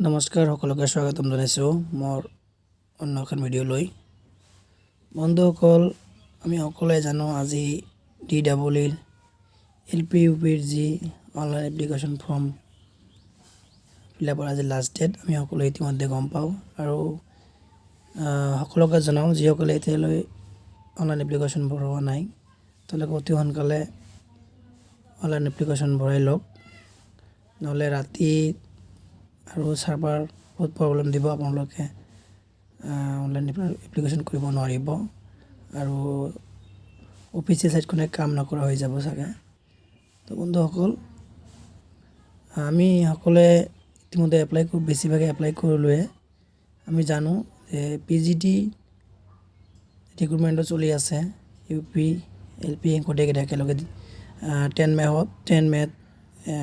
নমস্কাৰ সকলোকে স্বাগতম জনাইছোঁ মোৰ অন্য এখন ভিডিঅ'লৈ। বন্ধুসকল, আমি সকলোৱে জানো আজি DEEৰ LP/UPৰ যি অনলাইন এপ্লিকেশ্যন ফৰ্ম ফিলআপৰ আজি লাষ্ট ডেট আমি সকলোৱে ইতিমধ্যে গম পাওঁ আৰু সকলোকে জনাওঁ যিসকলে এতিয়ালৈ অনলাইন এপ্লিকেশ্যন ভৰোৱা নাই তেওঁলোকে অতি সোনকালে অনলাইন এপ্লিকেশ্যন ভৰাই লওক, নহ'লে ৰাতি আৰু সাৰ্ভাৰ বহুত প্ৰব্লেম দিব, আপোনালোকে অনলাইন এপ্লিকেশ্যন কৰিব নোৱাৰিব আৰু অফিচিয়েল সাইটখনে কাম নকৰা হৈ যাব চাগে। তো বন্ধুসকল, আমি সকলোৱে ইতিমধ্যে বেছিভাগে এপ্লাই কৰিলোৱে। আমি জানো যে PGT ৰিক্ৰুটমেণ্টটো চলি আছে, UP LP গোটেইকেইটা একেলগে 10 মে'ত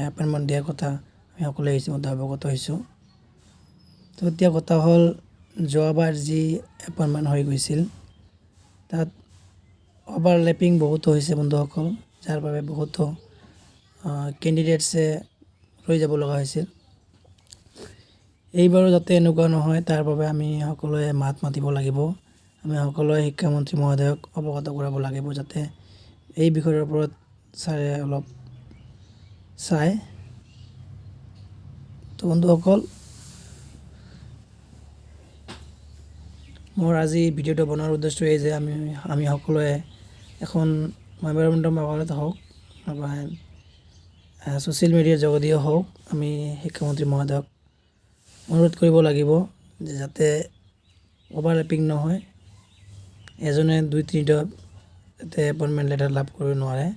এপইণ্টমেণ্ট দিয়াৰ কথা আমি সকলোৱে ইতিমধ্যে অৱগত হৈছোঁ। তো এতিয়া কথা হ'ল, যোৱাবাৰ যি এপইণ্টমেণ্ট হৈ গৈছিল তাত অভাৰলেপিং বহুতো হৈছে বন্ধুসকল, যাৰ বাবে বহুতো কেণ্ডিডেটছে ৰৈ যাব লগা হৈছিল। এইবাৰো যাতে এনেকুৱা নহয় তাৰ বাবে আমি সকলোৱে মাত মাতিব লাগিব। আমি সকলোৱে শিক্ষামন্ত্ৰী মহোদয়ক অৱগত কৰাব লাগিব যাতে এই বিষয়ৰ ওপৰত ছাৰে অলপ চায়। তো বন্ধুসকল, মোৰ আজি ভিডিঅ'টো বনোৱাৰ উদ্দেশ্য এই যে আমি সকলোৱে এখন মেম'ৰেণ্ডামৰ মাধ্যমত হওক বা ছ'চিয়েল মিডিয়াৰ যোগেদিও হওক আমি শিক্ষামন্ত্ৰী মহোদয়ক অনুৰোধ কৰিব লাগিব যে যাতে অভাৰলেপিং নহয়, এজনে 2-3টা যাতে এপইণ্টমেণ্ট লেটাৰ লাভ কৰিব নোৱাৰে।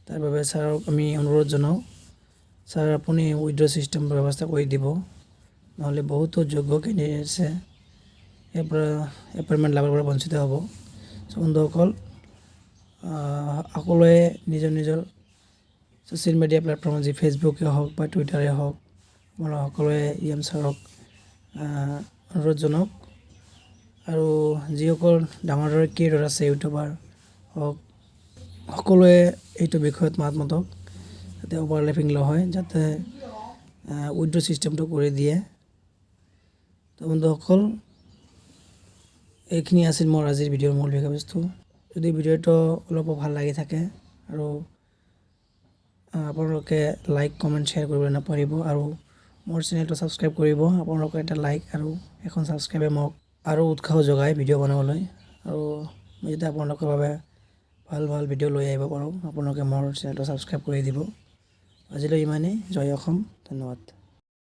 তাৰ বাবে ছাৰক আমি অনুৰোধ জনাওঁ, ছাৰ আপুনি উইথড্ৰ ছিষ্টেম ব্যৱস্থা কৰি দিব, নহ'লে বহুতো যোগ্য কেণ্ডিডেটছে ইয়াৰ পৰা এপইণ্টমেণ্ট লাভৰ পৰা বঞ্চিত হ'ব। বন্ধুসকল, সকলোৱে নিজৰ ছ'চিয়েল মিডিয়া প্লেটফৰ্ম যি ফেচবুকে হওক বা টুইটাৰে হওক সকলোৱে ছাৰক অনুৰোধ জনাওক আৰু যিসকল ডাঙৰ ক্ৰিয়েটৰ আছে, ইউটিউবাৰ হওক, সকলোৱে এইটো বিষয়ত মাত মাতক যাতে অভাৰলেপিং নহয়, যাতে উইথড্ৰ ছিষ্টেমটো কৰি দিয়ে। তো বন্ধুসকল, এইখিনি আছিল মোৰ আজিৰ ভিডিঅ'ৰ মূল বিষয়বস্তু। যদি ভিডিঅ'টো অলপো ভাল লাগি থাকে আৰু আপোনালোকে লাইক কমেণ্ট শ্বেয়াৰ কৰিবলৈ নাপাহৰিব আৰু মোৰ চেনেলটো ছাবস্ক্ৰাইব কৰিব। আপোনালোকৰ এটা লাইক আৰু এখন ছাবস্ক্ৰাইবে মোক আৰু উৎসাহ যোগায় ভিডিঅ' বনাবলৈ, আৰু মই যাতে আপোনালোকৰ বাবে ভাল ভিডিঅ' লৈ আহিব পাৰোঁ, আপোনালোকে মোৰ চেনেলটো ছাবস্ক্ৰাইব কৰি দিব। আজিলৈ ইমানেই। জয় অসম, ধন্যবাদ।